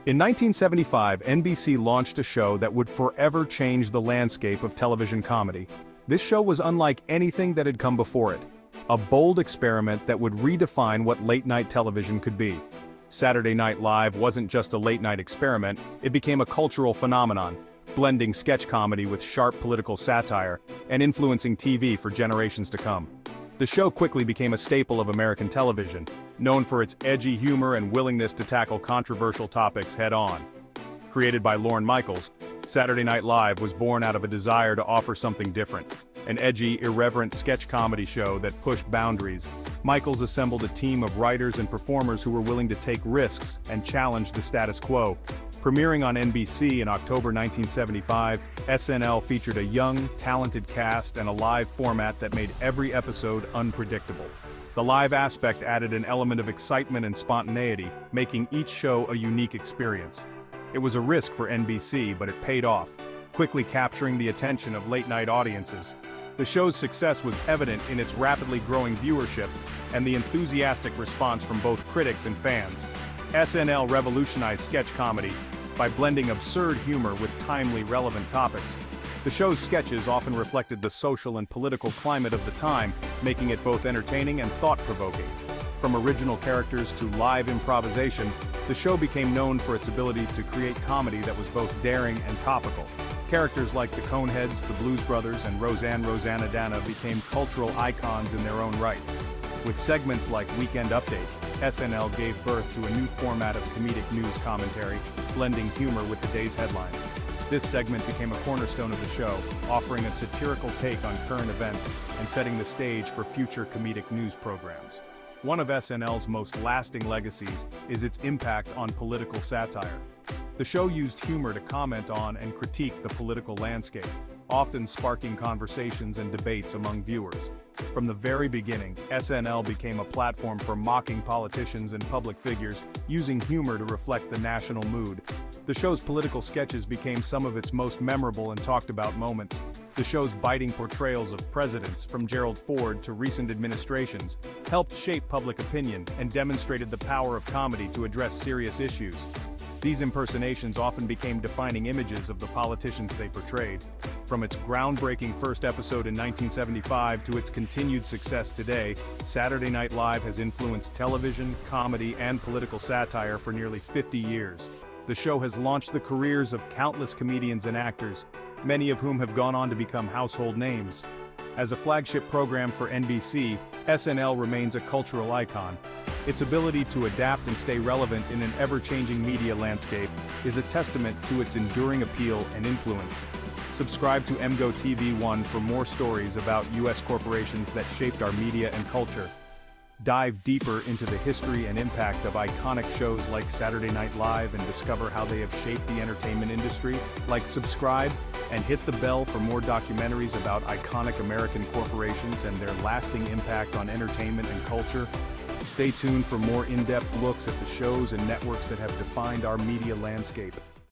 In 1975, NBC launched a show that would forever change the landscape of television comedy. This show was unlike anything that had come before it. A bold experiment that would redefine what late-night television could be. Saturday Night Live wasn't just a late-night experiment, it became a cultural phenomenon, blending sketch comedy with sharp political satire, and influencing TV for generations to come. The show quickly became a staple of American television, known for its edgy humor and willingness to tackle controversial topics head-on. Created by Lorne Michaels, Saturday Night Live was born out of a desire to offer something different. An edgy, irreverent sketch comedy show that pushed boundaries. Michaels assembled a team of writers and performers who were willing to take risks and challenge the status quo. Premiering on NBC in October 1975, SNL featured a young, talented cast and a live format that made every episode unpredictable. The live aspect added an element of excitement and spontaneity, making each show a unique experience. It was a risk for NBC, but it paid off, quickly capturing the attention of late-night audiences. The show's success was evident in its rapidly growing viewership and the enthusiastic response from both critics and fans. SNL revolutionized sketch comedy by blending absurd humor with timely, relevant topics. The show's sketches often reflected the social and political climate of the time, making it both entertaining and thought-provoking. From original characters to live improvisation, the show became known for its ability to create comedy that was both daring and topical. Characters like the Coneheads, the Blues Brothers, and Roseanne became cultural icons in their own right. With segments like Weekend Update, SNL gave birth to a new format of comedic news commentary, blending humor with the day's headlines. This segment became a cornerstone of the show, offering a satirical take on current events and setting the stage for future comedic news programs. One of SNL's most lasting legacies is its impact on political satire. The show used humor to comment on and critique the political landscape, often sparking conversations and debates among viewers. From the very beginning, SNL became a platform for mocking politicians and public figures, using humor to reflect the national mood. The show's political sketches became some of its most memorable and talked-about moments. The show's biting portrayals of presidents, from Gerald Ford to recent administrations, helped shape public opinion and demonstrated the power of comedy to address serious issues. These impersonations often became defining images of the politicians they portrayed. From its groundbreaking first episode in 1975 to its continued success today, Saturday Night Live has influenced television, comedy, and political satire for nearly 50 years. The show has launched the careers of countless comedians and actors, many of whom have gone on to become household names. As a flagship program for NBC, SNL remains a cultural icon. Its ability to adapt and stay relevant in an ever-changing media landscape is a testament to its enduring appeal and influence. Subscribe to Emgotv1 for more stories about U.S. corporations that shaped our media and culture. Dive deeper into the history and impact of iconic shows like Saturday Night Live and discover how they have shaped the entertainment industry. Subscribe, and hit the bell for more documentaries about iconic American corporations and their lasting impact on entertainment and culture. Stay tuned for more in-depth looks at the shows and networks that have defined our media landscape.